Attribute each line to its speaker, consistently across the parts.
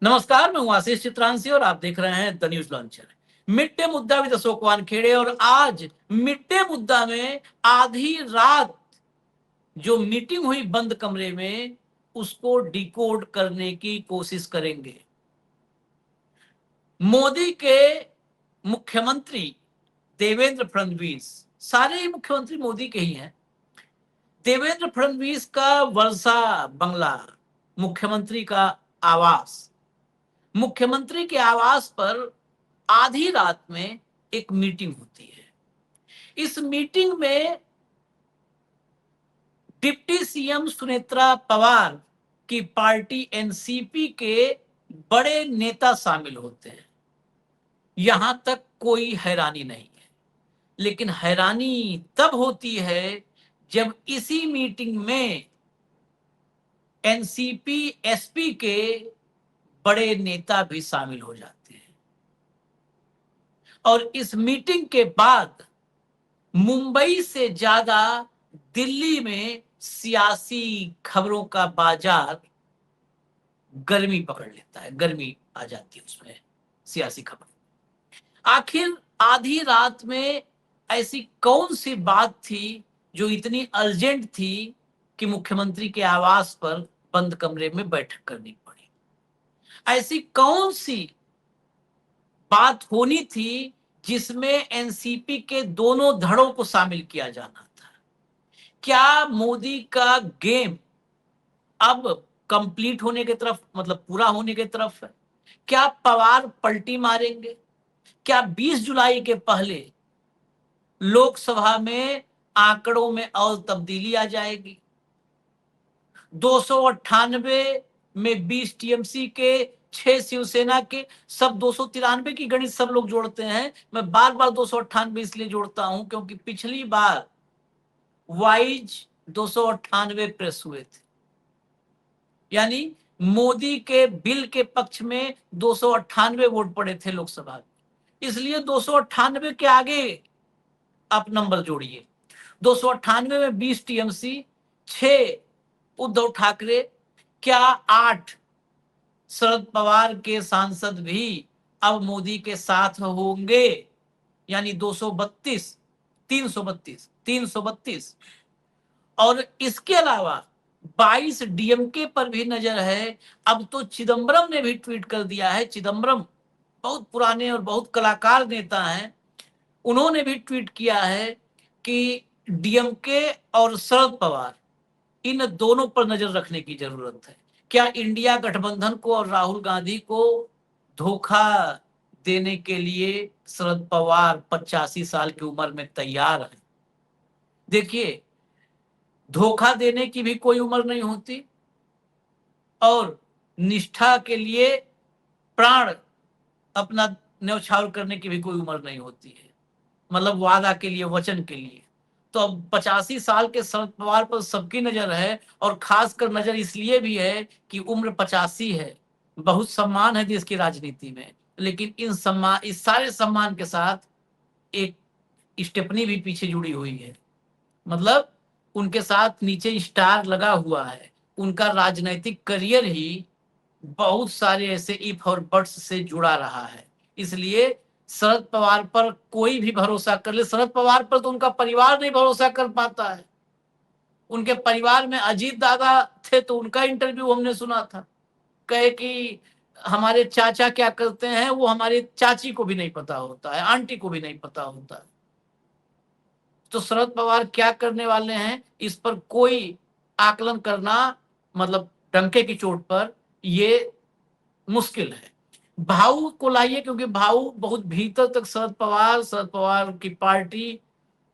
Speaker 1: नमस्कार, मैं हूं आशीष चित्रांशी और आप देख रहे हैं the news launcher. Mid day मुद्दा विद अशोक वानखेड़े। और आज मिड डे मुद्दा में आधी रात जो मीटिंग हुई बंद कमरे में, उसको डिकोड करने की कोशिश करेंगे। मोदी के मुख्यमंत्री देवेंद्र फडणवीस, सारे ही मुख्यमंत्री मोदी के ही हैं। देवेंद्र फडणवीस का वर्षा बंगला, मुख्यमंत्री का आवास, मुख्यमंत्री के आवास पर आधी रात में एक मीटिंग होती है। इस मीटिंग में डिप्टी सीएम सुनेत्रा पवार की पार्टी एनसीपी के बड़े नेता शामिल होते हैं। यहां तक कोई हैरानी नहीं है, लेकिन हैरानी तब होती है जब इसी मीटिंग में एनसीपी एसपी के बड़े नेता भी शामिल हो जाते हैं। और इस मीटिंग के बाद मुंबई से ज्यादा दिल्ली में सियासी खबरों का बाजार गर्मी पकड़ लेता है, गर्मी आ जाती है उसमें सियासी खबर। आखिर आधी रात में ऐसी कौन सी बात थी जो इतनी अर्जेंट थी कि मुख्यमंत्री के आवास पर बंद कमरे में बैठक करनी पड़ी? ऐसी कौन सी बात होनी थी जिसमें एनसीपी के दोनों धड़ों को शामिल किया जाना था? क्या मोदी का गेम अब कंप्लीट होने की तरफ, मतलब पूरा होने की तरफ है? क्या पवार पलटी मारेंगे? क्या 20 जुलाई के पहले लोकसभा में आंकड़ों में और तब्दीली आ जाएगी? 298 में 20 टीएमसी के, 6 शिवसेना के, सब 293 की गणित सब लोग जोड़ते हैं। मैं बार बार 298 इसलिए जोड़ता हूं क्योंकि पिछली बार वाइज 298 प्रेस हुए थे, यानी मोदी के बिल के पक्ष में 298 वोट पड़े थे लोकसभा में, इसलिए 298 के आगे आप नंबर जोड़िए। 298 में 20 टीएमसी, 6 उद्धव ठाकरे, क्या 8 शरद पवार के सांसद भी अब मोदी के साथ होंगे, यानी 232, 332। और इसके अलावा 22 डीएमके पर भी नजर है। अब तो चिदम्बरम ने भी ट्वीट कर दिया है। चिदम्बरम बहुत पुराने और बहुत कलाकार नेता हैं, उन्होंने भी ट्वीट किया है कि डीएमके और शरद पवार, इन दोनों पर नजर रखने की जरूरत है। क्या इंडिया गठबंधन को और राहुल गांधी को धोखा देने के लिए शरद पवार 85 साल की उम्र में तैयार है? देखिए, धोखा देने की भी कोई उम्र नहीं होती और निष्ठा के लिए प्राण अपना न्यौछावर करने की भी कोई उम्र नहीं होती है, मतलब वादा के लिए, वचन के लिए। तो अब 85 साल के शरद पवार पर सबकी नजर है, और खासकर नजर इसलिए भी है कि उम्र 85 है। बहुत सम्मान है देश की राजनीति में, लेकिन इस सारे सम्मान के साथ एक स्टेपनी भी पीछे जुड़ी हुई है। मतलब उनके साथ नीचे स्टार लगा हुआ है। उनका राजनैतिक करियर ही बहुत सारे ऐसे इफ और बट्स से जुड़ा रहा है। इसलिए शरद पवार पर कोई भी भरोसा कर ले, शरद पवार पर तो उनका परिवार नहीं भरोसा कर पाता है। उनके परिवार में अजीत दादा थे तो उनका इंटरव्यू हमने सुना था, कहे कि हमारे चाचा क्या करते हैं वो हमारी चाची को भी नहीं पता होता है, आंटी को भी नहीं पता होता है। तो शरद पवार क्या करने वाले हैं इस पर कोई आकलन करना, मतलब डंके की चोट पर, ये मुश्किल है। भाऊ को लाइए, क्योंकि भाऊ बहुत भीतर तक शरद पवार की पार्टी,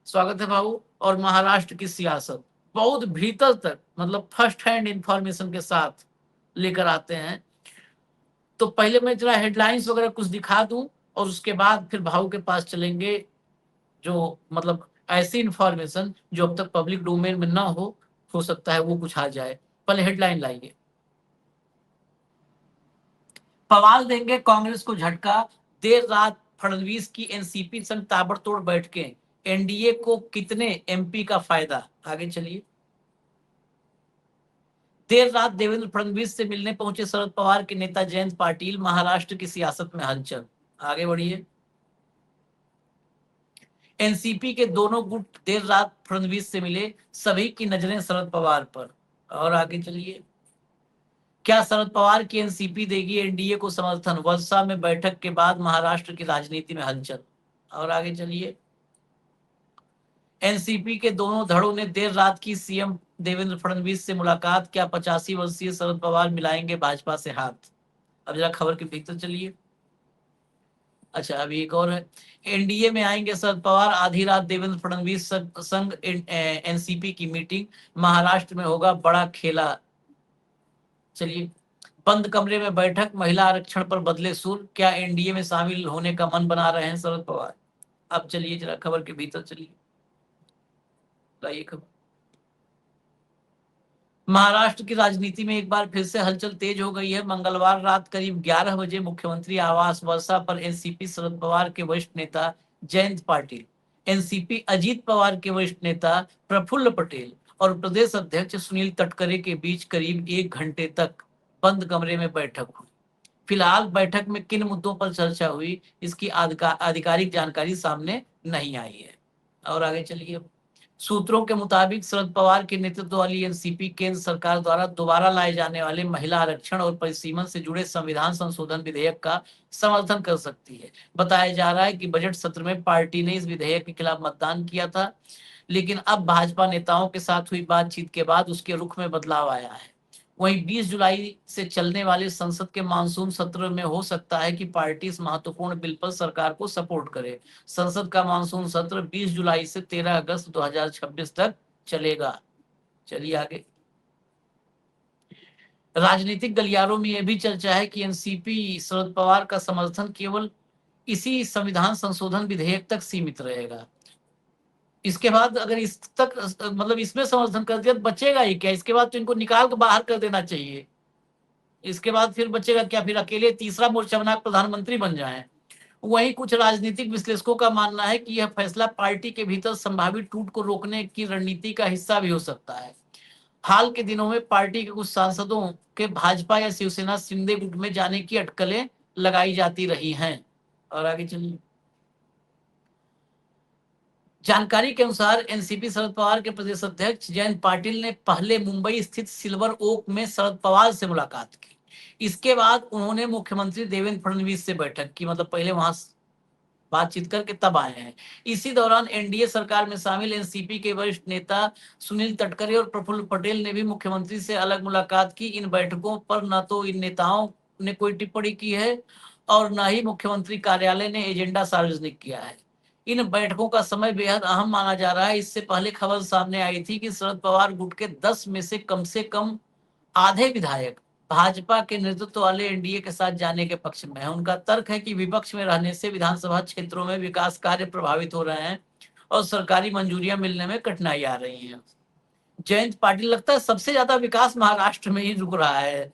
Speaker 1: स्वागत है भाऊ, और महाराष्ट्र की सियासत बहुत भीतर तक, मतलब फर्स्ट हैंड इंफॉर्मेशन के साथ लेकर आते हैं। तो पहले मैं जरा हेडलाइंस वगैरह कुछ दिखा दूं और उसके बाद फिर भाऊ के पास चलेंगे, जो मतलब ऐसी इंफॉर्मेशन जो अब तक पब्लिक डोमेन में ना हो सकता है वो कुछ आ जाए। पहले हेडलाइन लाइए। पवार देंगे कांग्रेस को झटका, देर रात फडणवीस की एनसीपी संग ताबड़तोड़ बैठकें, एनडीए को कितने एमपी का फायदा? आगे चलिए। देर रात देवेंद्र फडणवीस से मिलने पहुंचे शरद पवार के नेता जयंत पाटिल, महाराष्ट्र की सियासत में हलचल। आगे बढ़िए। एनसीपी के दोनों गुट देर रात फडणवीस से मिले, सभी की नजरें शरद पवार पर। और आगे चलिए। क्या शरद पवार की एनसीपी देगी एनडीए को समर्थन, वर्षा में बैठक के बाद महाराष्ट्र की राजनीति में हलचल। और आगे चलिए। एनसीपी के दोनों धड़ों ने देर रात की सीएम देवेंद्र फडणवीस से मुलाकात, क्या 85 वर्षीय शरद पवार मिलाएंगे भाजपा से हाथ। अब जरा खबर के भीतर चलिए। अच्छा, अभी एक और है। एनडीए में आएंगे शरद पवार, आधी रात देवेंद्र फडणवीस संग एनसीपी की मीटिंग, महाराष्ट्र में होगा बड़ा खेला। चलिए। बंद कमरे में बैठक, महिला आरक्षण पर बदले सुर, क्या एनडीए में शामिल होने का मन बना रहे हैं शरद पवार। अब चलिए जरा खबर के भीतर चलिए। लाइए खबर। महाराष्ट्र की राजनीति में एक बार फिर से हलचल तेज हो गई है। मंगलवार रात करीब 11 बजे मुख्यमंत्री आवास वर्षा पर एनसीपी शरद पवार के वरिष्ठ नेता जयंत पाटिल, एनसीपी अजीत पवार के वरिष्ठ नेता प्रफुल्ल पटेल और प्रदेश अध्यक्ष सुनील तटकरे के बीच करीब 1 घंटे तक बंद कमरे में बैठक हुई। फिलहाल बैठक में किन मुद्दों पर चर्चा हुई, इसकी आधिकारिक जानकारी सामने नहीं आई है। और आगे चलिए। सूत्रों के मुताबिक शरद पवार के नेतृत्व वाली एनसीपी केंद्र सरकार द्वारा दोबारा लाए जाने वाले महिला आरक्षण और परिसीमन से जुड़े संविधान संशोधन विधेयक का समर्थन कर सकती है। बताया जा रहा है कि बजट सत्र में पार्टी ने इस विधेयक के खिलाफ मतदान किया था, लेकिन अब भाजपा नेताओं के साथ हुई बातचीत के बाद उसके रुख में बदलाव आया है। वहीं 20 जुलाई से चलने वाले संसद के मानसून सत्र में हो सकता है कि पार्टी इस महत्वपूर्ण बिल पर सरकार को सपोर्ट करे। संसद का मानसून सत्र 20 जुलाई से 13 अगस्त 2026 तक चलेगा। चलिए आगे। राजनीतिक गलियारों में यह भी चर्चा है कि एनसीपी शरद पवार का समर्थन केवल इसी संविधान संशोधन विधेयक तक सीमित रहेगा। इसके बाद अगर इस तक मतलब इसमें समर्थन कर दिया तो बचेगा ही क्या, इसके बाद तो इनको निकाल के बाहर कर देना चाहिए। इसके बाद फिर बचेगा क्या, फिर अकेले तीसरा मोर्चा बना प्रधानमंत्री बन जाए। वहीं कुछ राजनीतिक विश्लेषकों का मानना है कि यह फैसला पार्टी के भीतर संभावित टूट को रोकने की रणनीति का हिस्सा भी हो सकता है। हाल के दिनों में पार्टी के कुछ सांसदों के भाजपा या शिवसेना शिंदे गुट में जाने की अटकलें लगाई जाती रही हैं। और आगे चलिए। जानकारी के अनुसार एनसीपी शरद पवार के प्रदेश अध्यक्ष जयंत पाटिल ने पहले मुंबई स्थित सिल्वर ओक में शरद पवार से मुलाकात की। इसके बाद उन्होंने मुख्यमंत्री देवेंद्र फडणवीस से बैठक की, मतलब पहले वहां बातचीत करके तब आए हैं। इसी दौरान एनडीए सरकार में शामिल एनसीपी के वरिष्ठ नेता सुनील तटकरे और प्रफुल्ल पटेल ने भी मुख्यमंत्री से अलग मुलाकात की। इन बैठकों पर न तो इन नेताओं ने कोई टिप्पणी की है और न ही मुख्यमंत्री कार्यालय ने एजेंडा सार्वजनिक किया है। इन बैठकों का समय बेहद अहम माना जा रहा है। इससे पहले खबर सामने आई थी कि शरद पवार गुट के 10 में से कम आधे विधायक भाजपा के नेतृत्व वाले एनडीए के साथ जाने के पक्ष में है। उनका तर्क है कि विपक्ष में रहने से विधानसभा क्षेत्रों में विकास कार्य प्रभावित हो रहे हैं और सरकारी मंजूरियां मिलने में कठिनाई आ रही है। जयंत पाटिल, लगता है सबसे ज्यादा विकास महाराष्ट्र में ही रुक रहा है।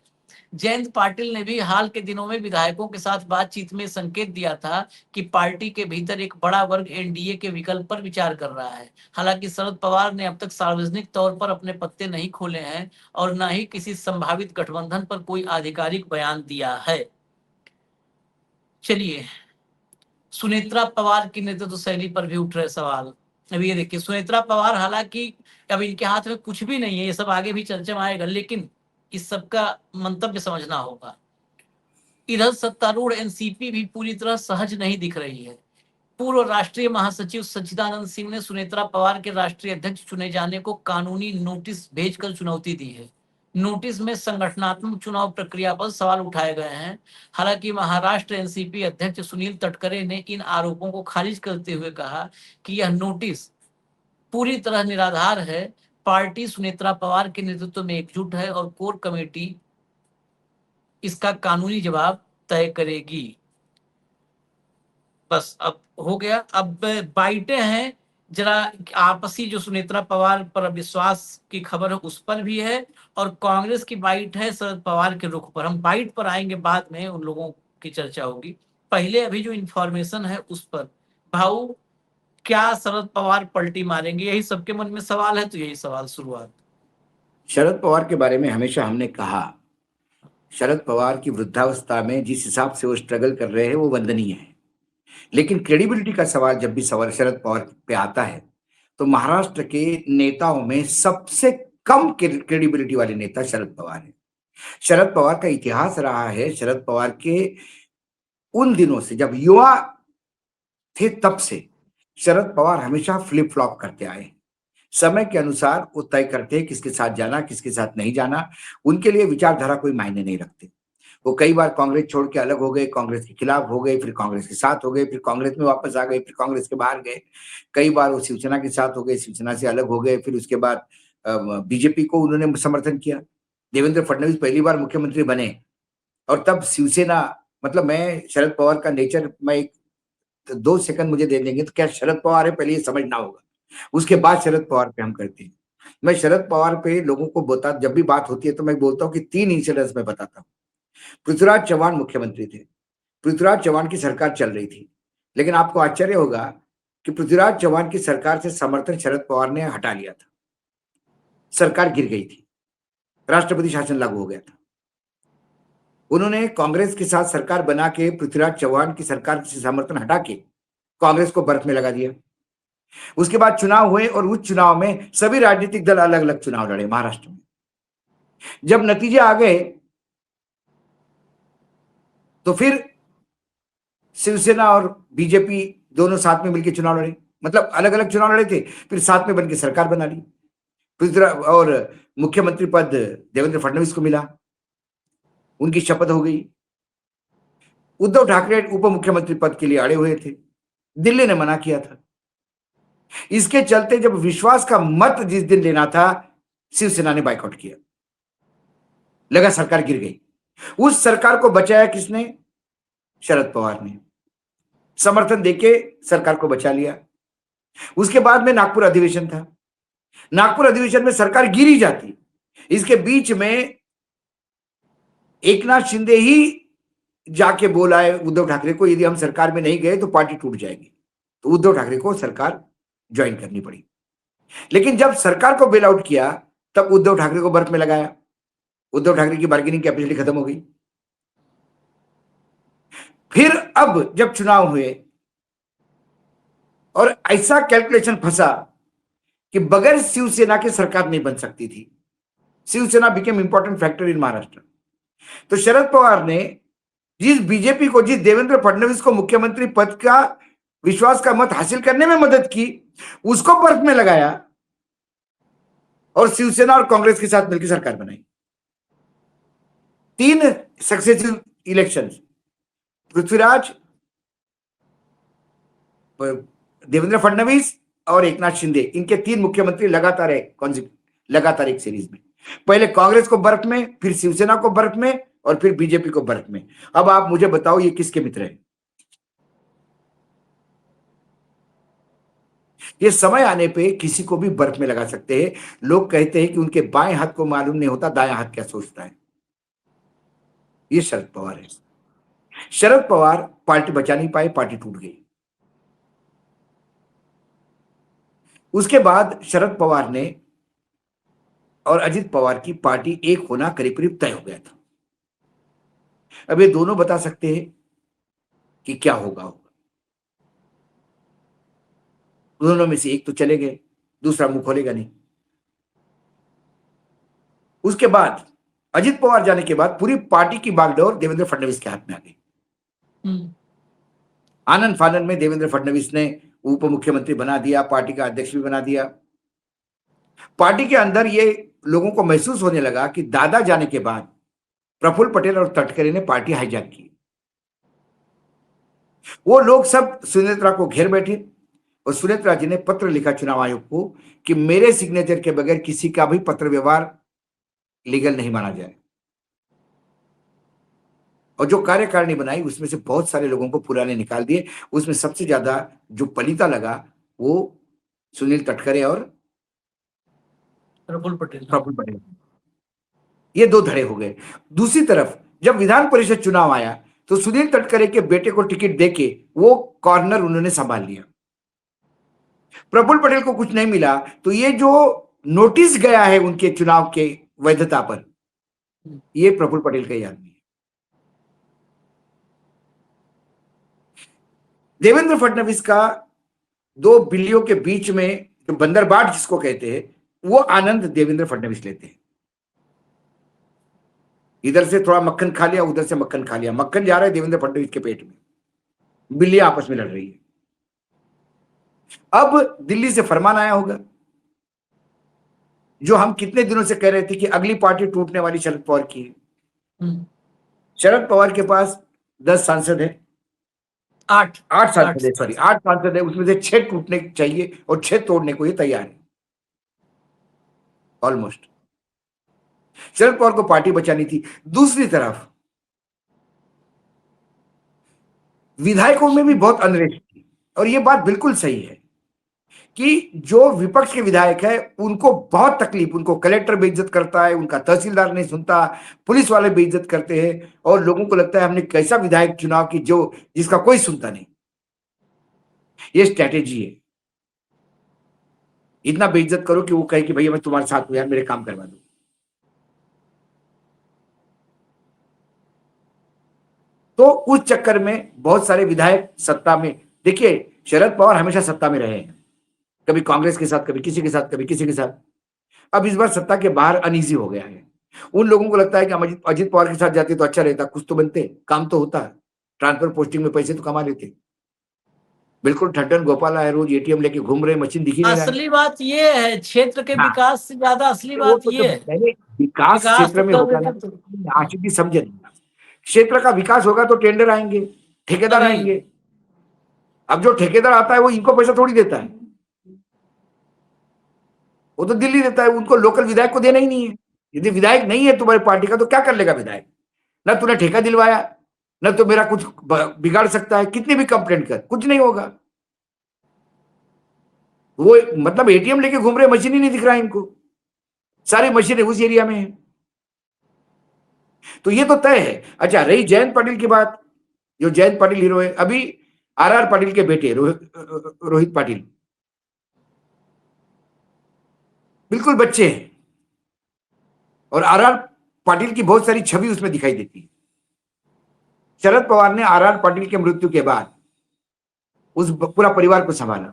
Speaker 1: जयंत पाटिल ने भी हाल के दिनों में विधायकों के साथ बातचीत में संकेत दिया था कि पार्टी के भीतर एक बड़ा वर्ग एनडीए के विकल्प पर विचार कर रहा है। हालांकि शरद पवार ने अब तक सार्वजनिक तौर पर अपने पत्ते नहीं खोले हैं और न ही किसी संभावित गठबंधन पर कोई आधिकारिक बयान दिया है। चलिए, सुनेत्रा पवार की नेतृत्व शैली पर भी उठ रहे सवाल। अभी ये देखिए, सुनेत्रा पवार, हालांकि अब इनके हाथ में कुछ भी नहीं है, ये सब आगे भी चर्चा में आएगा, लेकिन इस सब का मंतव्य समझना होगा। इधर सत्तारूढ़ एनसीपी भी पूरी तरह सहज नहीं दिख रही है। पूर्व राष्ट्रीय महासचिव सच्चिदानंद सिंह ने सुनेत्रा पवार के राष्ट्रीय अध्यक्ष चुने जाने को कानूनी नोटिस भेजकर चुनौती दी है। नोटिस में संगठनात्मक चुनाव प्रक्रिया पर सवाल उठाए गए हैं। हालांकि महाराष्ट्र एनसीपी अध्यक्ष सुनील तटकरे ने इन आरोपों को खारिज करते हुए कहा कि यह नोटिस पूरी तरह निराधार है। पार्टी सुनेत्रा पवार के नेतृत्व में एकजुट है और कोर कमेटी इसका कानूनी जवाब तय करेगी। बस अब हो गया। अब बाइटें हैं जरा आपसी, जो सुनेत्रा पवार पर विश्वास की खबर है उस पर भी है, और कांग्रेस की बाइट है शरद पवार के रुख पर। हम बाइट पर आएंगे बाद में, उन लोगों की चर्चा होगी। पहले अभी जो इंफॉर्मेशन है उस पर। भाऊ, क्या शरद पवार पलटी मारेंगे, यही सबके मन में सवाल है, तो यही सवाल शुरुआत।
Speaker 2: शरद पवार के बारे में हमेशा हमने कहा, शरद पवार की वृद्धावस्था में जिस हिसाब से वो स्ट्रगल कर रहे हैं वो वंदनीय है। लेकिन क्रेडिबिलिटी का सवाल जब भी सवाल शरद पवार पे आता है, तो महाराष्ट्र के नेताओं में सबसे कम क्रेडिबिलिटी वाले नेता शरद पवार हैं। शरद पवार का इतिहास रहा है, शरद पवार के उन दिनों से जब युवा थे तब से शरद पवार हमेशा फ्लिप फ्लॉप करते आए। समय के अनुसार वो तय करते हैं किसके साथ जाना, किसके साथ नहीं जाना। उनके लिए विचारधारा कोई मायने नहीं रखते। वो कई बार कांग्रेस छोड़ के अलग हो गए, कांग्रेस के खिलाफ हो गए, फिर कांग्रेस के साथ हो गए, फिर कांग्रेस में वापस आ गए, फिर कांग्रेस के बाहर गए। कई बार वो शिवसेना के साथ हो गए, शिवसेना से अलग हो गए, फिर उसके बाद बीजेपी को उन्होंने समर्थन किया। देवेंद्र फडणवीस पहली बार मुख्यमंत्री बने और तब शिवसेना, मतलब मैं शरद पवार का नेचर, मैं एक 2 सेकंड मुझे दे देंगे तो क्या शरद पवार है पहले ये समझना होगा, उसके बाद शरद पवार पे हम करते हैं। मैं शरद पवार पे लोगों को जब भी बात होती है तो मैं बोलता हूँ कि 3 इंसिडेंट्स मैं बताता हूँ। पृथ्वीराज चौहान मुख्यमंत्री थे, पृथ्वीराज चौहान की सरकार चल रही थी, लेकिन आपको आश्चर्य होगा कि पृथ्वीराज चौहान की सरकार से समर्थन शरद पवार ने हटा लिया था। सरकार गिर गई थी, राष्ट्रपति शासन लागू हो गया था। उन्होंने कांग्रेस के साथ सरकार बना के पृथ्वीराज चौहान की सरकार से समर्थन हटा के कांग्रेस को बर्फ में लगा दिया। उसके बाद चुनाव हुए और उस चुनाव में सभी राजनीतिक दल अलग अलग चुनाव लड़े महाराष्ट्र में। जब नतीजे आ गए तो फिर शिवसेना और बीजेपी दोनों साथ में मिलकर चुनाव लड़े, मतलब अलग अलग चुनाव लड़े थे, फिर साथ में बनकर सरकार बना ली। पृथ्वीराज और मुख्यमंत्री पद देवेंद्र फडणवीस को मिला, उनकी शपथ हो गई। उद्धव ठाकरे उप मुख्यमंत्री पद के लिए अड़े हुए थे, दिल्ली ने मना किया था। इसके चलते जब विश्वास का मत जिस दिन लेना था, शिवसेना ने बाइकआउट किया, लगा सरकार गिर गई। उस सरकार को बचाया किसने? शरद पवार ने समर्थन देके सरकार को बचा लिया। उसके बाद में नागपुर अधिवेशन था, नागपुर अधिवेशन में सरकार गिर ही जाती। इसके बीच में एकनाथ शिंदे ही जाके बोला है उद्धव ठाकरे को, यदि हम सरकार में नहीं गए तो पार्टी टूट जाएगी। तो उद्धव ठाकरे को सरकार ज्वाइन करनी पड़ी। लेकिन जब सरकार को बेल आउट किया तब उद्धव ठाकरे को बर्फ में लगाया। उद्धव ठाकरे की बार्गेनिंग कैपेसिटी खत्म हो गई। फिर अब जब चुनाव हुए और ऐसा कैलकुलेशन फंसा कि बगैर शिवसेना के सरकार नहीं बन सकती थी, Shiv Sena became important factor in Maharashtra. तो शरद पवार ने जिस बीजेपी को, जिस देवेंद्र फडणवीस को मुख्यमंत्री पद का विश्वास का मत हासिल करने में मदद की, उसको बर्फ में लगाया और शिवसेना और कांग्रेस के साथ मिलकर सरकार बनाई। 3 सक्सेसिव इलेक्शंस, पृथ्वीराज, देवेंद्र फडणवीस और एकनाथ शिंदे, इनके 3 मुख्यमंत्री लगातार एक सीरीज में, पहले कांग्रेस को बर्फ में, फिर शिवसेना को बर्फ में और फिर बीजेपी को बर्फ में। अब आप मुझे बताओ ये किसके मित्र हैं? ये समय आने पे किसी को भी बर्फ में लगा सकते हैं। लोग कहते हैं कि उनके बाएं हाथ को मालूम नहीं होता दायां हाथ क्या सोचता है। ये शरद पवार है। शरद पवार पार्टी बचा नहीं पाए, पार्टी टूट गई। उसके बाद शरद पवार ने और अजित पवार की पार्टी एक होना करीब करीब तय हो गया था। अब ये दोनों बता सकते हैं कि क्या होगा। दोनों में से एक तो चले गए, दूसरा मुंह खोलेगा नहीं। उसके बाद अजित पवार जाने के बाद पूरी पार्टी की बागडोर देवेंद्र फडणवीस के हाथ में आ गई। आनंद फानंद में देवेंद्र फडणवीस ने उप मुख्यमंत्री बना दिया, पार्टी का अध्यक्ष भी बना दिया। पार्टी के अंदर ये लोगों को महसूस होने लगा कि दादा जाने के बाद प्रफुल्ल पटेल और तटकरे ने पार्टी हाईजैक की। वो लोग सब सुनेत्रा को घेर बैठे और सुनेत्रा जी ने पत्र लिखा चुनाव आयोग को कि मेरे सिग्नेचर के बगैर किसी का भी पत्र व्यवहार लीगल नहीं माना जाए। और जो कार्यकारिणी बनाई उसमें से बहुत सारे लोगों को पुराने निकाल दिए। उसमें सबसे ज्यादा जो पलीता लगा वो सुनील तटकरे और प्रफुल्ल पटेल। ये 2 धड़े हो गए। दूसरी तरफ जब विधान परिषद चुनाव आया तो सुनील तटकरे के बेटे को टिकट देके वो कॉर्नर उन्होंने संभाल लिया। प्रफुल्ल पटेल को कुछ नहीं मिला तो ये जो नोटिस गया है उनके चुनाव के वैधता पर, ये प्रफुल्ल पटेल का ही आदमी है। देवेंद्र फडणवीस का दो बिल्लियों के बीच में जो बंदरबाट जिसको कहते हैं, वो आनंद देवेंद्र फडणवीस लेते हैं। इधर से थोड़ा मक्खन खा लिया, उधर से मक्खन खा लिया, मक्खन जा रहा है देवेंद्र फडणवीस के पेट में, बिल्लियां आपस में लड़ रही है। अब दिल्ली से फरमान आया होगा, जो हम कितने दिनों से कह रहे थे कि अगली पार्टी टूटने वाली शरद पवार की है। शरद पवार के पास 10 सांसद है, 8 सांसद है, सॉरी 8 सांसद है, उसमें से 6 टूटने चाहिए और 6 तोड़ने को ये तैयार है ऑलमोस्ट। शरद पवार को पार्टी बचानी थी। दूसरी तरफ विधायकों में भी बहुत अनरेस्ट थी, और ये बात बिल्कुल सही है कि जो विपक्ष के विधायक है उनको बहुत तकलीफ, उनको कलेक्टर बेइज्जत करता है, उनका तहसीलदार नहीं सुनता, पुलिस वाले बेइज्जत करते हैं, और लोगों को लगता है हमने कैसा विधायक चुनाव की जो जिसका कोई सुनता नहीं। ये स्ट्रैटेजी है, इतना बेइज्जत करो कि वो कहे कि भैया मैं तुम्हारे साथ हूं यार, मेरे काम करवा दो। तो उस चक्कर में बहुत सारे विधायक सत्ता में, देखिए शरद पवार हमेशा सत्ता में रहे हैं, कभी कांग्रेस के साथ, कभी किसी के साथ, कभी किसी के साथ। अब इस बार सत्ता के बाहर अनईजी हो गया है। उन लोगों को लगता है कि हम अजित पवार के साथ जाते तो अच्छा रहता, कुछ तो बनते, काम तो होता, ट्रांसफर पोस्टिंग में पैसे तो कमा लेते। बिल्कुल ठट्टन गोपाल है, रोज एटीएम लेके घूम रहे, मशीन दिख ही नहीं रहा है।
Speaker 1: असली बात ये है, क्षेत्र के
Speaker 2: हाँ,
Speaker 1: विकास से ज्यादा असली
Speaker 2: वो
Speaker 1: बात
Speaker 2: तो
Speaker 1: ये
Speaker 2: जब
Speaker 1: है।
Speaker 2: पहले विकास
Speaker 1: विकास तो
Speaker 2: क्षेत्र में
Speaker 1: कर
Speaker 2: होगा ना,
Speaker 1: देते तो
Speaker 2: आशिक भी समझे नहीं। क्षेत्र का विकास होगा तो टेंडर आएंगे, ठेकेदार
Speaker 1: तभी
Speaker 2: आएंगे। अब जो ठेकेदार आता है वो इनको पैसा थोड़ी देता है, वो तो दिल्ली देता है, उनको लोकल विधायक को देना ही नहीं है। यदि विधायक नहीं है तुम्हारी पार्टी का तो क्या कर लेगा विधायक? ना तूने ठेका दिलवाया, ना तो मेरा कुछ बिगाड़ सकता है, कितनी भी कंप्लेंट कर, कुछ नहीं होगा। वो मतलब एटीएम लेके घूम रहे, मशीन ही नहीं दिख रहा है इनको, सारी मशीनें उस एरिया में है। तो ये तो तय है। अच्छा, रही जयंत पाटिल की बात, जो जयंत पाटिल हीरो है, अभी आर पाटिल के बेटे रोहित पाटिल बिल्कुल बच्चे हैं, और आर पाटिल की बहुत सारी छवि उसमें दिखाई देती है। शरद पवार ने आर पाटिल के मृत्यु के बाद उस पूरा परिवार को संभाला,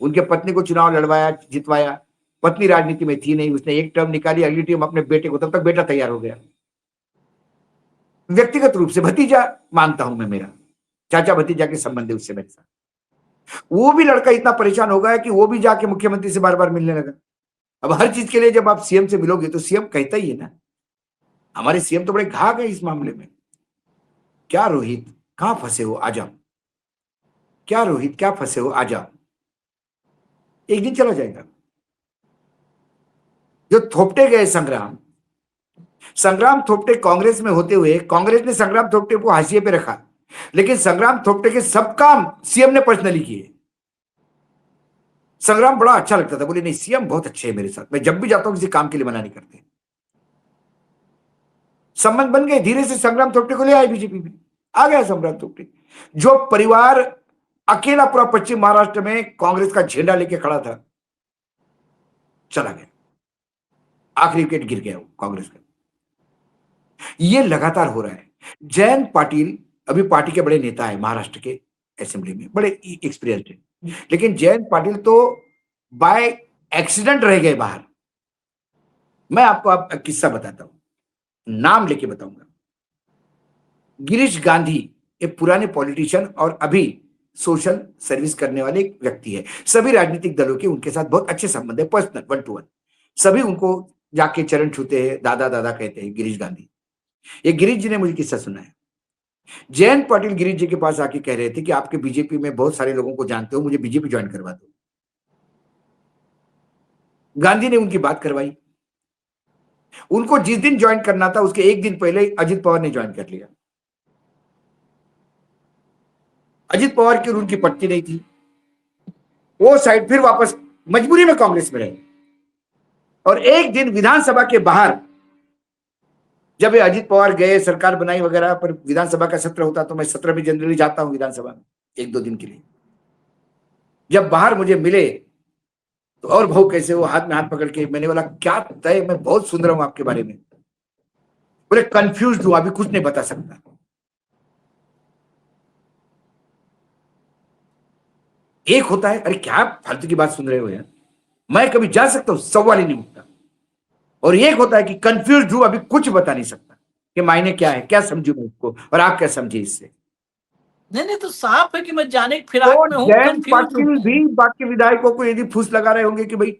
Speaker 2: उनके पत्नी को चुनाव लड़वाया, जितवाया। पत्नी राजनीति में थी नहीं, उसने एक टर्म निकाली, अगली टर्म अपने बेटे को, तब तक बेटा तैयार हो गया। व्यक्तिगत रूप से भतीजा मानता हूं मैं, मेरा चाचा भतीजा के संबंध है उससे मेरे साथ। वो भी लड़का इतना परेशान हो गया कि वो भी जाके मुख्यमंत्री से बार बार मिलने लगा। अब हर चीज के लिए जब आप सीएम से मिलोगे तो सीएम कहता ही है ना, हमारे सीएम तो बड़े घाघ है इस मामले में। क्या रोहित, कहां फंसे हो, आ जाओ। क्या रोहित, क्या फंसे हो, आ जाओ। एक दिन चला जाएगा। जो थोपटे गए संग्राम, संग्राम थोपटे कांग्रेस में होते हुए कांग्रेस ने संग्राम थोपटे को हाशिए पे रखा, लेकिन संग्राम थोपटे के सब काम सीएम ने पर्सनली किए। संग्राम बड़ा अच्छा लगता था, बोले नहीं सीएम बहुत अच्छे हैं मेरे साथ, मैं जब भी जाता हूं किसी काम के लिए मना नहीं करते। संबंध बन गए, धीरे से संग्राम थोपटे को ले आए बीजेपी में, आ गया संग्राम थोपटे। जो परिवार अकेला पूरा पश्चिम महाराष्ट्र में कांग्रेस का झंडा लेके खड़ा था, चला गया, आखिरी विकेट गिर गया कांग्रेस का। ये लगातार हो रहा है। जयंत पाटिल अभी पार्टी के बड़े नेता है महाराष्ट्र के असेंबली में, बड़े एक्सपीरियंस्ड है, लेकिन जयंत पाटिल तो बाय एक्सीडेंट रह गए बाहर। मैं आपको आप किस्सा बताता हूं, नाम लेके बताऊंगा। गिरीश गांधी एक पुराने पॉलिटिशियन और अभी सोशल सर्विस करने वाले एक व्यक्ति है। सभी राजनीतिक दलों के उनके साथ बहुत अच्छे संबंध है, पर्सनल 1 to 1। सभी उनको जाके चरण छूते हैं, दादा दादा कहते हैं गिरीश गांधी। ये गिरीश जी ने मुझे किस्सा सुनाया। जयंत पाटिल गिरीश जी के पास आके कह रहे थे कि आपके बीजेपी में बहुत सारे लोगों को जानते हो, मुझे बीजेपी ज्वाइन करवा दो। गांधी ने उनकी बात करवाई। उनको जिस दिन ज्वाइन करना था उसके एक दिन पहले अजित पवार ने ज्वाइन कर लिया। अजित पवार की और उनकी पट्टी नहीं थी, वो साइड फिर वापस मजबूरी में कांग्रेस में रहे। और एक दिन विधानसभा के बाहर जब ये अजित पवार गए, सरकार बनाई वगैरह, पर विधानसभा का सत्र होता तो मैं सत्र में जनरली जाता हूं विधानसभा में 1-2 दिन के लिए। जब बाहर मुझे मिले तो और भाव कैसे, वो हाथ में हाथ पकड़ के, मैंने बोला क्या तय, मैं बहुत सुन रहा हूं आपके बारे में। बोले कंफ्यूज हूं, अभी कुछ नहीं बता सकता। एक होता है अरे क्या फालतू की बात सुन रहे हो यार, मैं कभी जा सकता हूं, सवाल ही नहीं उठता। और एक होता है कि कंफ्यूज हूं, अभी कुछ बता नहीं सकता कि मायने क्या है, क्या समझू मैं इसको, और आप क्या समझे इससे।
Speaker 1: नहीं नहीं, तो साफ है कि मैं जाने की
Speaker 2: तो
Speaker 1: फिराक में हूँ,
Speaker 2: जयंत
Speaker 1: कंफ्यूज
Speaker 2: पाटिल
Speaker 1: हूँ।
Speaker 2: भी बाकी विधायकों को यदि फूस लगा रहे होंगे कि भाई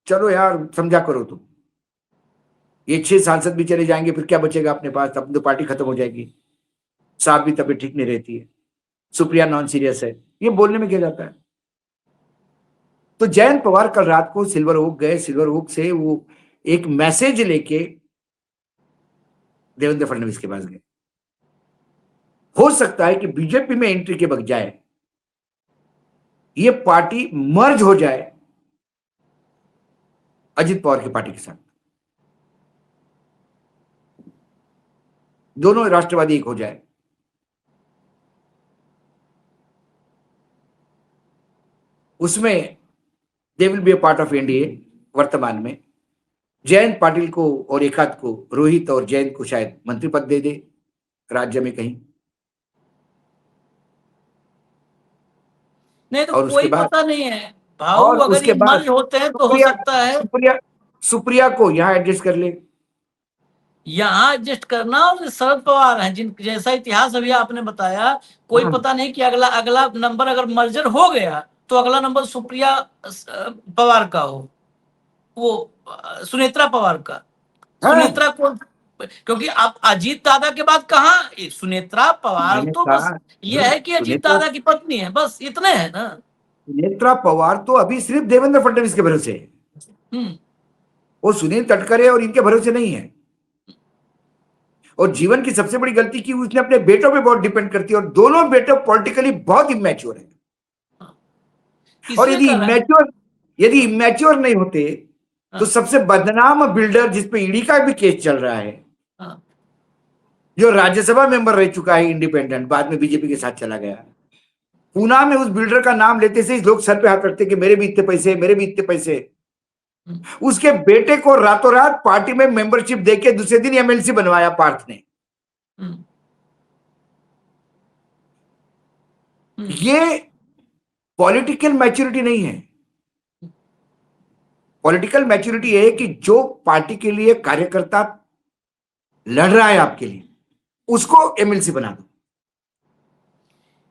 Speaker 2: चलो यार समझा करो तुम, ये 6 सांसद भी चले जाएंगे फिर क्या बचेगा अपने पास, तब तो पार्टी खत्म हो जाएगी, साहब भी तबीयत ठीक नहीं रहती है, सुप्रिया नॉन सीरियस है, ये बोलने में क्या जाता है। तो जयंत पवार कल रात को सिल्वर ओक गए, सिल्वर ओक से वो एक मैसेज लेके देवेंद्र फडणवीस के पास गए। हो सकता है कि बीजेपी में एंट्री के बजाय ये पार्टी मर्ज हो जाए अजित पवार की पार्टी के साथ, दोनों राष्ट्रवादी एक हो जाए। उसमें they will be A part of NDA. वर्तमान में जयंत पाटिल को और एक आध को, रोहित और जयंत को शायद मंत्री पद दे दे राज्य में कहीं,
Speaker 1: नहीं तो
Speaker 2: और उसके
Speaker 1: कोई
Speaker 2: बाद,
Speaker 1: पता नहीं है भाऊ,
Speaker 2: और
Speaker 1: अगर
Speaker 2: उसके
Speaker 1: ये
Speaker 2: बाद
Speaker 1: मर्ज होते हैं तो हो
Speaker 2: सुप्रिया
Speaker 1: सकता है
Speaker 2: सुप्रिया सुप्रिया को यहां एडजस्ट कर ले।
Speaker 1: यहाँ एडजस्ट करना। और शरद पवार हैं जिन जैसा इतिहास अभी आपने बताया, कोई
Speaker 2: हाँ,
Speaker 1: पता नहीं कि अगला अगला नंबर अगर मर्जर हो गया तो अगला नंबर सुप्रिया पवार का हो, वो सुनेत्रा पवार का।
Speaker 2: हाँ,
Speaker 1: सुनेत्रा को, क्योंकि आप अजीत दादा के बाद कहाँ सुनेत्रा पवार,
Speaker 2: मैंने
Speaker 1: तो
Speaker 2: कहा
Speaker 1: बस ये है कि अजीत
Speaker 2: सुनेत्रा
Speaker 1: दादा की पत्नी है, बस इतने हैं ना।
Speaker 2: सुनेत्रा पवार तो अभी सिर्फ देवेंद्र फडणवीस के भरोसे है,
Speaker 1: हम्म।
Speaker 2: वो सुनील तटकरे और इनके भरोसे नहीं है। और जीवन की सबसे बड़ी गलती की उसने अपने बेटों पे बहुत डिपेंड करती है, और दोनों बेटे पॉलिटिकली बहुत इमेच्योर है। और
Speaker 1: इसलिए कह रहे हैं।
Speaker 2: यदि इमेच्योर नहीं होते तो
Speaker 1: हाँ,
Speaker 2: सबसे बदनाम बिल्डर जिसपे ईडी का भी केस चल रहा है,
Speaker 1: हाँ,
Speaker 2: जो राज्यसभा मेंबर रह चुका है इंडिपेंडेंट, बाद में बीजेपी के साथ चला गया, पूना में उस बिल्डर का नाम लेते से ही लोग सर पे हाथ रखते कि मेरे भी इतने पैसे, मेरे भी इतने पैसे।
Speaker 1: हम्म,
Speaker 2: उसके बेटे को रातों रात पार्टी में मेंबरशिप देके दूसरे दिन एमएलसी बनवाया पार्थ ने।
Speaker 1: हम्म, हम्म।
Speaker 2: ये पॉलिटिकल मैच्योरिटी नहीं है। पॉलिटिकल मैच्योरिटी है कि जो पार्टी के लिए कार्यकर्ता लड़ रहा है आपके लिए, उसको एमएलसी बना दो।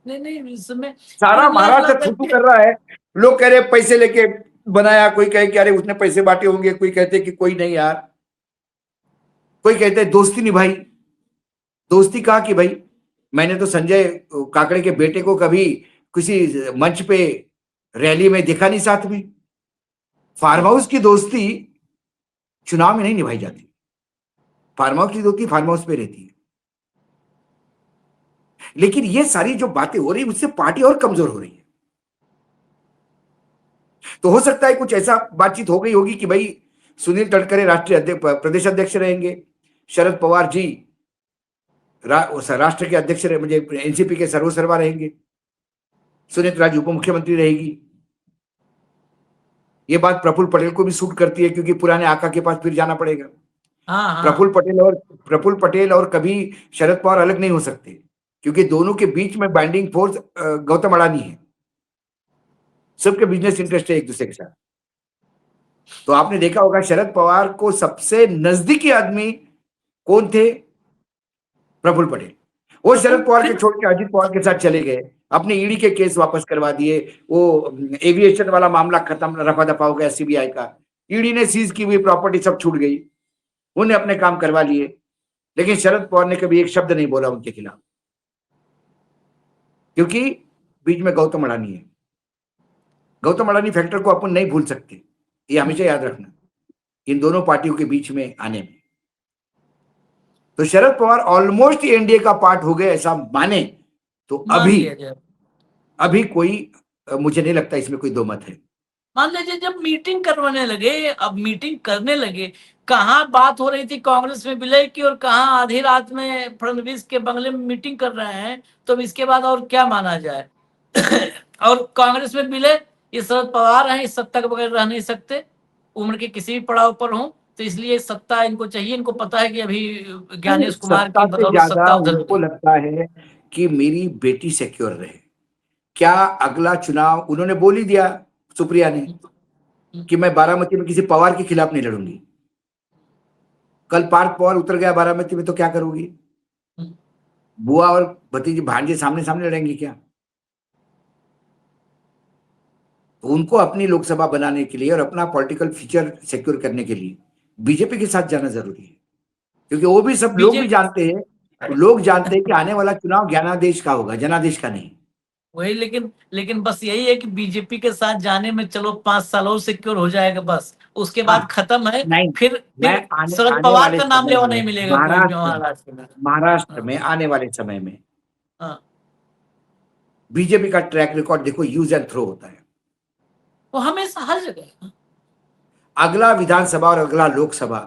Speaker 1: नहीं नहीं, इस समय
Speaker 2: सारा
Speaker 1: कुल मिला जुला
Speaker 2: महाराष्ट्र थू
Speaker 1: करके।
Speaker 2: कर रहा है, लोग कह रहे पैसे लेके बनाया, कोई कहे कि अरे उसने पैसे बांटे होंगे, कोई कहते कि कोई नहीं यार, कोई कहते दोस्ती निभाई। दोस्ती कहा कि भाई मैंने तो संजय काकड़े के बेटे को कभी किसी मंच पे रैली में देखा नहीं साथ में। फार्म हाउस की दोस्ती चुनाव में नहीं निभाई जाती, फार्म हाउस की दोस्ती फार्म हाउस पे रहती है। लेकिन ये सारी जो बातें हो रही है उससे पार्टी और कमजोर हो रही है। तो हो सकता है कुछ ऐसा बातचीत हो गई होगी कि भाई सुनील तटकरे राष्ट्रीय अध्यक्ष, प्रदेश अध्यक्ष रहेंगे, शरद पवार जी राष्ट्र के अध्यक्ष रहे, मुझे एनसीपी के सर्वसर्वा रहेंगे, सुनीत राज उप मुख्यमंत्री रहेगी। ये बात प्रफुल्ल पटेल को भी सूट करती है क्योंकि पुराने आका के पास फिर जाना पड़ेगा।
Speaker 1: हाँ, हाँ।
Speaker 2: प्रफुल्ल पटेल और कभी शरद पवार अलग नहीं हो सकते, क्योंकि दोनों के बीच में बाइंडिंग फोर्स गौतम अडानी है, सबके बिजनेस इंटरेस्ट है एक दूसरे के साथ। तो आपने देखा होगा शरद पवार को सबसे नजदीकी आदमी कौन थे? प्रफुल्ल पटेल। वो शरद पवार के
Speaker 1: फिर
Speaker 2: छोड़ के अजित पवार के साथ चले गए, अपने ईडी के केस वापस करवा दिए, वो एविएशन वाला मामला खत्म, रफा दफा हो गया सीबीआई का, ईडी ने सीज की हुई प्रॉपर्टी सब छूट गई, उन्हें अपने काम करवा लिए। लेकिन शरद पवार ने कभी एक शब्द नहीं बोला उनके खिलाफ, क्योंकि बीच में गौतम अडानी है। गौतम अडानी फैक्टर को अपन नहीं भूल सकते, ये हमेशा याद रखना इन दोनों पार्टियों के बीच में आने में। तो शरद पवार ऑलमोस्ट एनडीए का पार्ट हो गए ऐसा माने तो
Speaker 1: मान
Speaker 2: अभी
Speaker 1: लिया जाए।
Speaker 2: अभी कोई मुझे नहीं लगता इसमें कोई दो मत है।
Speaker 1: मान लीजिए जब मीटिंग करवाने लगे, अब मीटिंग करने लगे, कहाँ बात हो रही थी कांग्रेस में विलय की, और कहाँ आधी रात में फडणवीस के बंगले में मीटिंग कर रहे हैं, तो अब इसके बाद और क्या माना जाए। और कांग्रेस में विलय, ये शरद पवार हैं, इस सत्ता के बगैर रह नहीं सकते, उम्र के किसी भी पड़ाव पर हों, तो इसलिए सत्ता इनको चाहिए। इनको पता है कि अभी ज्ञानेश कुमार
Speaker 2: सत्ता
Speaker 1: की
Speaker 2: से
Speaker 1: बदौलत
Speaker 2: ज्यादा
Speaker 1: सत्ता उधर
Speaker 2: उनको
Speaker 1: होगी।
Speaker 2: लगता है कि मेरी बेटी सिक्योर रहे। क्या अगला चुनाव उन्होंने बोल ही दिया, सुप्रिया ने, कि मैं बारामती में किसी पवार के खिलाफ नहीं लड़ूंगी। कल पार्थ पवार उतर गया बारामती में तो क्या करोगी? बुआ और भतीजी भांजे सामने सामने लड़ेंगी क्या? तो उनको अपनी लोकसभा बनाने के लिए और अपना पॉलिटिकल फ्यूचर सिक्योर करने के लिए बीजेपी के साथ जाना जरूरी है, क्योंकि वो भी सब लोग भी
Speaker 1: बीजेपी
Speaker 2: जानते हैं, लोग जानते हैं कि आने वाला चुनाव ज्ञानादेश का होगा, जनादेश का नहीं।
Speaker 1: वही, लेकिन लेकिन बस यही है कि बीजेपी के साथ जाने में चलो 5 साल और सिक्योर हो जाएगा, बस उसके
Speaker 2: हाँ,
Speaker 1: बाद खत्म है।
Speaker 2: नहीं, मैं
Speaker 1: फिर
Speaker 2: आने
Speaker 1: शरद
Speaker 2: आने
Speaker 1: पवार
Speaker 2: वाले
Speaker 1: का नाम
Speaker 2: समय
Speaker 1: लेवा
Speaker 2: में
Speaker 1: नहीं मिलेगा कोई भी
Speaker 2: महाराष्ट्र
Speaker 1: महाराष्ट्र में।
Speaker 2: महाराष्ट्र
Speaker 1: हाँ,
Speaker 2: में आने वाले समय में
Speaker 1: हाँ,
Speaker 2: बीजेपी का ट्रैक रिकॉर्ड देखो, यूज एंड थ्रो होता है।
Speaker 1: वो हमेशा हर जगह।
Speaker 2: अगला विधानसभा और अगला लोकसभा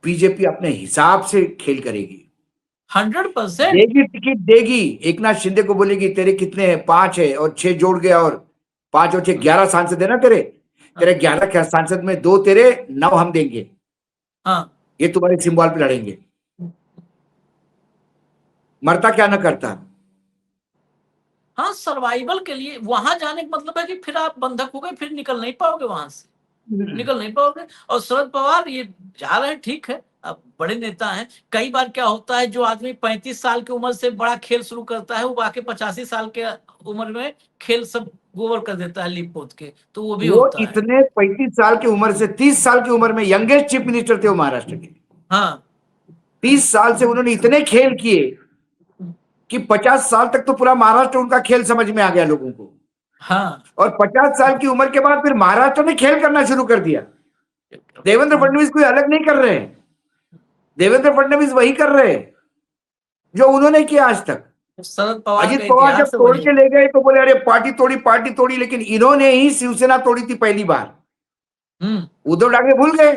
Speaker 2: बीजेपी अपने हिसाब से खेल करेगी,
Speaker 1: 100%।
Speaker 2: देगी टिकट देगी। एकनाथ शिंदे को बोलेगी तेरे कितने हैं, 5 है और 6 जोड़ गया, और 5 और 6 11 सांसद है ना तेरे, तेरे 11 सांसद में 2 तेरे, 9 हम देंगे,
Speaker 1: हाँ,
Speaker 2: ये तुम्हारे सिंबल पे लड़ेंगे। मरता क्या न करता।
Speaker 1: हाँ, सर्वाइवल के लिए वहां जाने का मतलब है कि फिर आप बंधक हो गए, फिर निकल नहीं पाओगे वहां से, निकल नहीं पाओगे। और शरद पवार ये जा रहे हैं, ठीक है, अब बड़े नेता हैं। कई बार क्या होता है, जो आदमी 35 साल की उम्र से बड़ा खेल शुरू करता है, वो बाकी 85 साल के उम्र में खेल सब गोबर कर देता है लीप पोत के, तो वो भी
Speaker 2: वो
Speaker 1: होता है।
Speaker 2: इतने 35 साल की उम्र से 30 साल की उम्र में यंगेस्ट चीफ मिनिस्टर थे वो महाराष्ट्र के।
Speaker 1: हाँ,
Speaker 2: 30 साल से उन्होंने इतने खेल किए कि 50 साल तक तो पूरा महाराष्ट्र उनका खेल समझ में आ गया लोगों को।
Speaker 1: हाँ,
Speaker 2: और 50 साल की उम्र के बाद फिर महाराष्ट्र ने खेल करना शुरू कर दिया। देवेंद्र फडणवीस कोई अलग नहीं कर रहे हैं, देवेंद्र फडणवीस वही कर रहे हैं जो उन्होंने किया आज तक।
Speaker 1: शरद पवार
Speaker 2: अजित
Speaker 1: का
Speaker 2: पवार जब
Speaker 1: इतिहास है
Speaker 2: तोड़
Speaker 1: वही।
Speaker 2: के ले गए तो बोले अरे पार्टी तोड़ी, लेकिन इन्होंने ही शिवसेना तोड़ी थी पहली बार।
Speaker 1: हम्म।
Speaker 2: उद्धव ठाकरे भूल गए।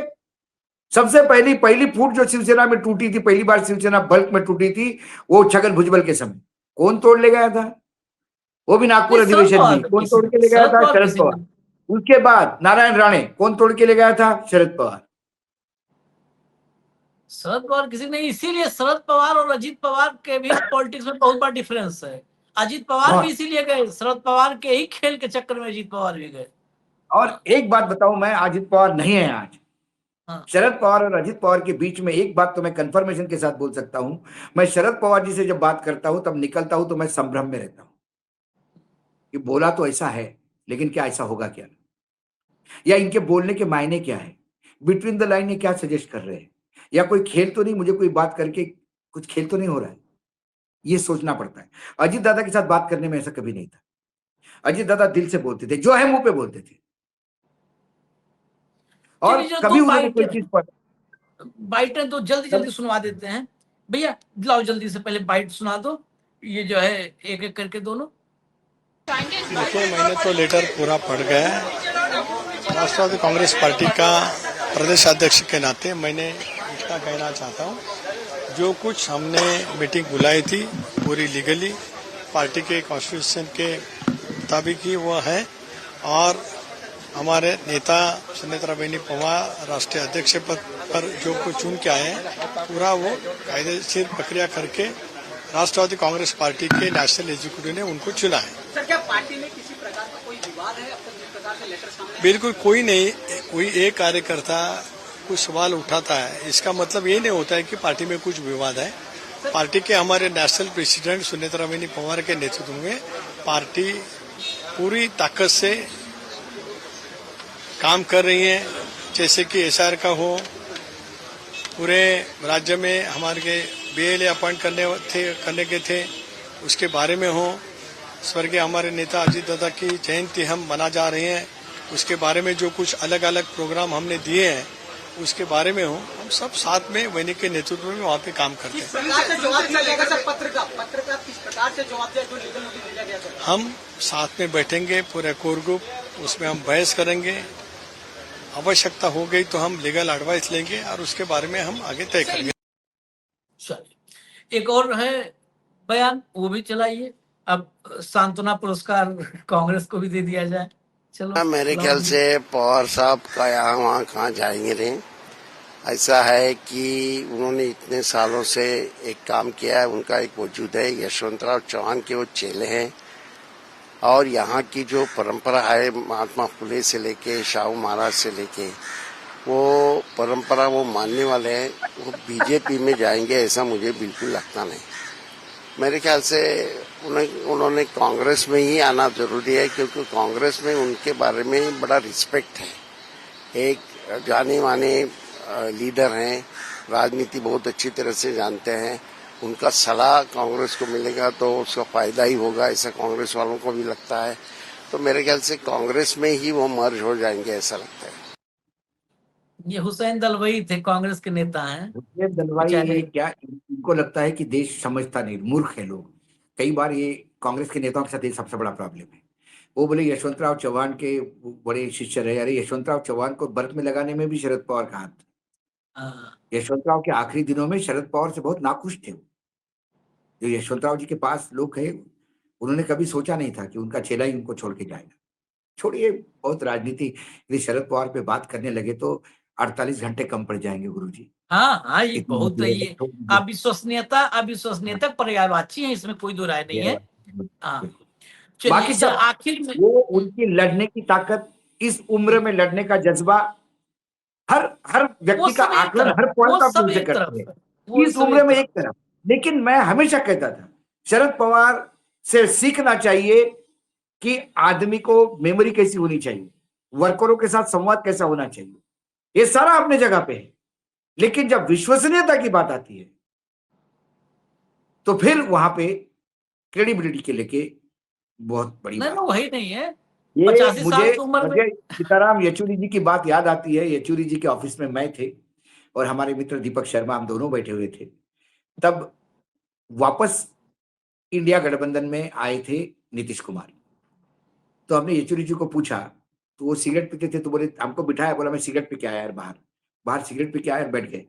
Speaker 2: सबसे पहली पहली फूट जो शिवसेना में टूटी थी, पहली बार शिवसेना बल्क में टूटी थी, वो छगन भुजबल के समय। कौन तोड़ ले गया था? वो भी नागपुर
Speaker 1: नहीं, शरद
Speaker 2: अधिवेशन
Speaker 1: पवार
Speaker 2: में।
Speaker 1: का
Speaker 2: कौन
Speaker 1: किसी
Speaker 2: तोड़
Speaker 1: ने,
Speaker 2: के ले गया
Speaker 1: शरद
Speaker 2: था?
Speaker 1: पवार
Speaker 2: शरद
Speaker 1: किसी
Speaker 2: पवार।
Speaker 1: ने।
Speaker 2: उसके बाद नारायण राणे कौन तोड़ के ले गया था? शरद पवार।
Speaker 1: शरद पवार किसी ने, इसीलिए शरद पवार और अजीत पवार के भी पॉलिटिक्स में बहुत बड़ा डिफरेंस है। अजीत पवार भी
Speaker 2: बहुत।
Speaker 1: इसीलिए गए, शरद पवार के ही खेल के चक्कर में अजीत पवार भी गए।
Speaker 2: और एक बात बताऊं, मैं अजित पवार नहीं है आज।
Speaker 1: हाँ,
Speaker 2: शरद पवार और अजित पवार के बीच में एक बात तो मैं कंफर्मेशन के साथ बोल सकता हूं, मैं शरद पवार जी से जब बात करता हूं तब निकलता हूं तो मैं संभ्रम में रहता हूं कि बोला तो ऐसा है, लेकिन क्या ऐसा होगा क्या, या इनके बोलने के मायने क्या है, बिटवीन द लाइन ये क्या सजेस्ट कर रहे हैं, या कोई खेल तो नहीं, मुझे कोई बात करके कुछ खेल तो नहीं हो रहा है, ये सोचना पड़ता है। अजित दादा के साथ बात करने में ऐसा कभी नहीं था। अजित दादा दिल से बोलते थे, जो है मुंह पे बोलते थे, और
Speaker 1: चलिए, जो
Speaker 2: कभी
Speaker 1: दो
Speaker 2: उन्होंने
Speaker 1: बाइट
Speaker 2: कोई चीज पर
Speaker 1: बाइटें तो जल्दी जल्दी सुनवा देते हैं। भैया लाओ जल्दी से पहले बाइट सुना दो, ये जो है एक एक करके दोनों।
Speaker 3: देखिए, मैंने तो लेटर पूरा पढ़ गया है। राष्ट्रवादी कांग्रेस पार्टी का प्रदेश अध्यक्ष के नाते मैंने इतना कहना चाहता हूँ, जो कुछ हमने मीटिंग बुलाई थी पूरी लीगली पार्टी के कॉन्स्टिट्यूशन के मुताबिक ही वो है, और हमारे नेता सुनेत्रा बेनी पवार राष्ट्रीय अध्यक्ष पद पर जो कुछ चुन के आए हैं, पूरा वो कायदेशीर प्रक्रिया करके राष्ट्रवादी कांग्रेस पार्टी के नेशनल एग्जीक्यूटिव ने उनको चुना है।
Speaker 4: सर, क्या पार्टी में किसी प्रकार का कोई विवाद है अब तक जिस प्रकार से लेटर सामने?
Speaker 3: बिल्कुल कोई नहीं। कोई एक कार्यकर्ता कुछ सवाल उठाता है, इसका मतलब ये नहीं होता है कि पार्टी में कुछ विवाद है। पार्टी के हमारे नेशनल प्रेसिडेंट सुनेत्रा बेनी पवार के नेतृत्व में पार्टी पूरी ताकत से काम कर रही है, जैसे कि एसआर का हो, पूरे राज्य में हमारे बीएलए अपॉइंट करने के थे, उसके बारे में हो, स्वर्गीय हमारे नेता अजीत दादा की जयंती हम मना जा रहे हैं, उसके बारे में जो कुछ अलग अलग प्रोग्राम हमने दिए हैं उसके बारे में हो, हम सब साथ में वैनिक के नेतृत्व में वहाँ पे काम करते हैं।
Speaker 4: किस प्रकार से जवाब दिया जाएगा सर? पत्र का किस प्रकार से जवाब दिया जो लीगल नोटिस दिया गया सर?
Speaker 3: हम साथ में बैठेंगे पूरे कोर ग्रुप, उसमें हम बहस करेंगे, आवश्यकता हो गई तो हम लीगल एडवाइस लेंगे और उसके बारे में हम आगे तय करेंगे।
Speaker 1: चलिए, एक और है बयान, वो भी चलाइए। अब सांत्वना पुरस्कार कांग्रेस को भी दे दिया जाए। चलो
Speaker 5: हाँ, मेरे ख्याल से पवार साहब का यहाँ वहाँ कहाँ जाएंगे नहीं। ऐसा है कि उन्होंने इतने सालों से एक काम किया है, उनका एक वजूद है। यशवंतराव चौहान के वो चेले हैं और यहाँ की जो परंपरा है महात्मा फुले से लेके शाहू महाराज से लेके वो परंपरा वो मानने वाले हैं। वो बीजेपी में जाएंगे ऐसा मुझे बिल्कुल लगता नहीं। मेरे ख्याल से उन्होंने कांग्रेस में ही आना जरूरी है, क्योंकि कांग्रेस में उनके बारे में बड़ा रिस्पेक्ट है। एक जाने माने लीडर हैं, राजनीति बहुत अच्छी तरह से जानते हैं। उनका सलाह कांग्रेस को मिलेगा तो उसका फायदा ही होगा, ऐसा कांग्रेस वालों को भी लगता है। तो मेरे ख्याल से कांग्रेस में ही वो मर्ज हो जाएंगे ऐसा लगता है।
Speaker 1: ये हुसैन दलवाई थे, कांग्रेस के नेता हैं
Speaker 2: हुसैन दलवाई
Speaker 1: बेचारे।
Speaker 2: क्या, इनको लगता है कि देश समझता नहीं, मूर्ख है लोग। कई बार ये कांग्रेस के नेताओं के साथ ये सबसे बड़ा प्रॉब्लम है। वो बोले यशवंतराव चौहान के बड़े शिष्य रहे। अरे यशवंतराव चौहान को बर्फ में लगाने में भी शरद पवार का हाथ था।
Speaker 1: हाँ,
Speaker 2: यशवंतराव के आखिरी दिनों में शरद पवार से बहुत नाखुश थे। जो यशवंतराव जी के पास लोग हैं, उन्होंने कभी सोचा नहीं था कि उनका चेला ही उनको छोड़ के जाएगा। छोड़िए बहुत राजनीति, यदि शरद पवार पे बात करने लगे तो 48 घंटे कम पड़ जाएंगे गुरुजी।
Speaker 1: हाँ, हाँ, ये
Speaker 2: इतनी
Speaker 1: बहुत
Speaker 2: मोटी
Speaker 1: ये
Speaker 2: है, छोड़ दीजिए।
Speaker 1: अविश्वसनीयता पर्यायवाची है, इसमें कोई दो राय नहीं है। हाँ,
Speaker 2: बिल्कुल।
Speaker 1: चलिए
Speaker 2: बाकी सब
Speaker 1: आखिर में
Speaker 2: वो उनकी लड़ने की ताकत, इस उम्र में लड़ने का जज्बा, हर हर
Speaker 1: वो
Speaker 2: व्यक्ति का
Speaker 1: सब एक
Speaker 2: आकलन
Speaker 1: तरफ,
Speaker 2: हर पॉइंट
Speaker 1: वो
Speaker 2: ऑफ व्यू
Speaker 1: सब
Speaker 2: से
Speaker 1: एक
Speaker 2: करते
Speaker 1: तरफ,
Speaker 2: हैं।
Speaker 1: वो
Speaker 2: इस
Speaker 1: सब
Speaker 2: उम्र
Speaker 1: एक
Speaker 2: में
Speaker 1: तरफ।
Speaker 2: एक तरफ। लेकिन मैं हमेशा कहता था शरद पवार से सीखना चाहिए कि आदमी को मेमोरी कैसी होनी चाहिए, वर्करों के साथ संवाद कैसा होना चाहिए। ये सारा अपने जगह पे है, लेकिन जब विश्वसनीयता की बात आती है तो फिर वहां पे क्रेडिबिलिटी के लेके बहुत बड़ी
Speaker 1: नहीं,
Speaker 2: बात।
Speaker 1: वही नहीं है।
Speaker 2: ये
Speaker 1: 85
Speaker 2: मुझे
Speaker 1: साल की उम्र में
Speaker 2: मुझे सीताराम येचुरी जी की बात याद आती है। येचुरी जी के ऑफिस में मैं थे और हमारे मित्र दीपक शर्मा, हम दोनों बैठे हुए थे। तब वापस इंडिया गठबंधन में आए थे नीतीश कुमार। तो हमने येचुरी जी को पूछा, तो वो सिगरेट पीते थे, तो बोले, हमको बिठाया, बोला मैं सिगरेट पी के आया यार, बाहर बाहर सिगरेट पी के आया, बैठ गए।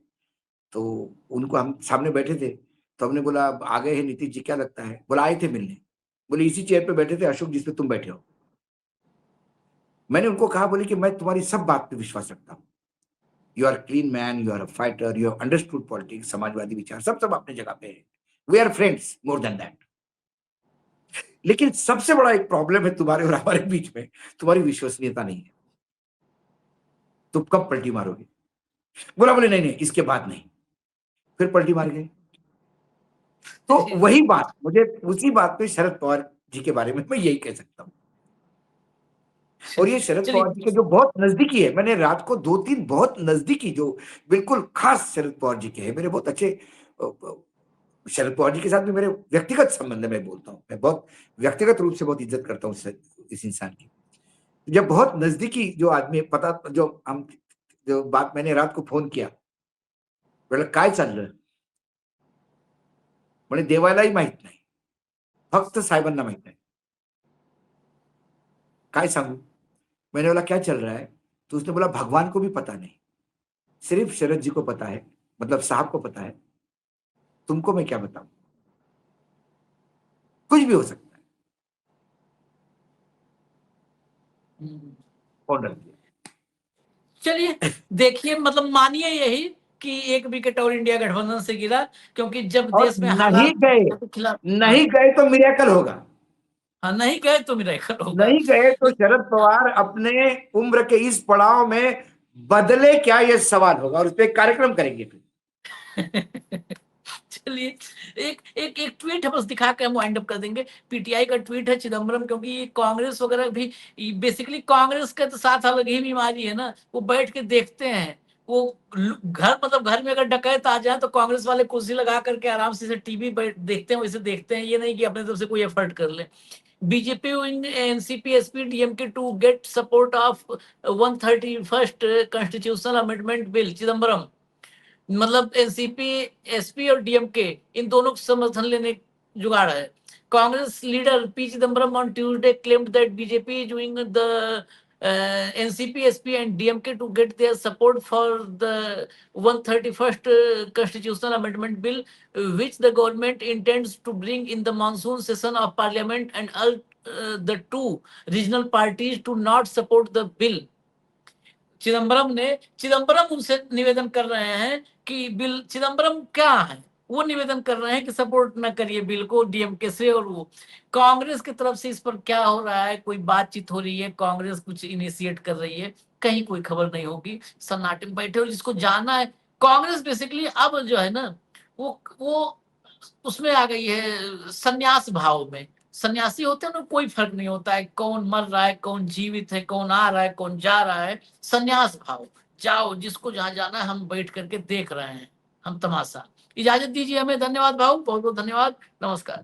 Speaker 2: तो उनको, हम सामने बैठे थे, तो हमने बोला आ गए हैं नीतीश जी, क्या लगता है? बोला आए थे मिलने। बोले इसी चेयर पे बैठे थे अशोक, जिसपे तुम बैठे हो। मैंने उनको कहा, बोले कि मैं तुम्हारी सब बात पे विश्वास रखता हूँ। You are clean man, you are a fighter, you have understood politics, समाजवादी विचार सब अपने जगह पे है। We are friends more than that. लेकिन सबसे बड़ा एक प्रॉब्लम है तुम्हारे और हमारे बीच में, तुम्हारी विश्वसनीयता नहीं है। तुम कब पलटी मारोगे? बोला, बोले नहीं नहीं इसके बाद नहीं। फिर पलटी मार गए। तो वही बात, मुझे उसी बात पे शरद पवार जी के बारे में मैं यही कह सकता हूँ। और ये शरद पवार जी के जो बहुत नजदीकी है, मैंने रात को 2-3 बहुत नजदीकी, जो बिल्कुल खास शरद पवार जी के हैं, मेरे बहुत अच्छे शरद पवार जी के साथ भी मेरे व्यक्तिगत संबंध में बोलता हूँ। मैं बहुत व्यक्तिगत रूप से बहुत इज्जत करता हूँ इस इंसान की। जब बहुत नजदीकी जो आदमी पता, जो बात मैंने रात को फोन किया, बोला काय चाललं? म्हणे देवालाही माहित नाही, फक्त साहेबांना माहित नाही। काय सांगू? मैंने बोला क्या चल रहा है? तो उसने बोला भगवान को भी पता नहीं, सिर्फ शरद जी को पता है, मतलब साहब को पता है। तुमको मैं क्या बताऊं? कुछ भी हो सकता है। फोन रख दिया।
Speaker 1: चलिए देखिए, मतलब मानिए यही कि एक विकेट और इंडिया गठबंधन से गिरा, क्योंकि जब
Speaker 2: और
Speaker 1: देश में
Speaker 2: नहीं
Speaker 1: हालात
Speaker 2: गए,
Speaker 1: के खिलाफ,
Speaker 2: नहीं गए तो मिरेकल होगा।
Speaker 1: हाँ, नहीं गए तो मिरेकल होगा।
Speaker 2: नहीं गए तो शरद पवार अपने उम्र के इस पड़ाव में बदले क्या, ये सवाल होगा, और उस पर एक कार्यक्रम करेंगे फिर।
Speaker 1: चलिए एक ट्वीट है, बस दिखा के हम वाइंड अप कर देंगे। पीटीआई का ट्वीट है चिदम्बरम, क्योंकि ये कांग्रेस वगैरह भी, बेसिकली कांग्रेस के तो साथ अलग ही बीमारी है ना, वो बैठ के देखते हैं। वो घर, मतलब घर में अगर डकैत आ जाए तो कांग्रेस वाले कुर्सी लगा करके आराम से टीवी देखते हैं, वैसे देखते हैं, ये नहीं कि अपने तरफ से कोई एफर्ट कर ले। BJP in NCP SP DMK to get support of 131st constitutional amendment bill, Chidambaram. मतलब एनसीपी एसपी और डीएमके इन दोनों को समर्थन लेने जुगाड़ है। Congress leader P Chidambaram on Tuesday claimed that BJP is doing the NCP, SP and DMK to get their support for the 131st constitutional amendment bill, which the government intends to bring in the monsoon session of parliament, and the two regional parties to not support the bill. Chidambaram उनसे निवेदन कर रहे हैं कि bill, Chidambaram क्या है, वो निवेदन कर रहे हैं कि सपोर्ट न करिए बिल को डीएमके से। और वो कांग्रेस की तरफ से इस पर क्या हो रहा है, कोई बातचीत हो रही है, कांग्रेस कुछ इनिशिएट कर रही है, कहीं कोई खबर नहीं होगी, सन्नाटे में बैठे। और जिसको जाना है, कांग्रेस बेसिकली अब जो है ना वो उसमें आ गई है संन्यास भाव में। सन्यासी होते हैं ना, कोई फर्क नहीं होता है कौन मर रहा है, कौन जीवित है, कौन आ रहा है, कौन जा रहा है। संन्यास भाव, जाओ जिसको जहां जाना है, हम बैठ करके देख रहे हैं, हम तमाशा। इजाजत दीजिए हमें, धन्यवाद भाऊ, बहुत बहुत धन्यवाद, नमस्कार।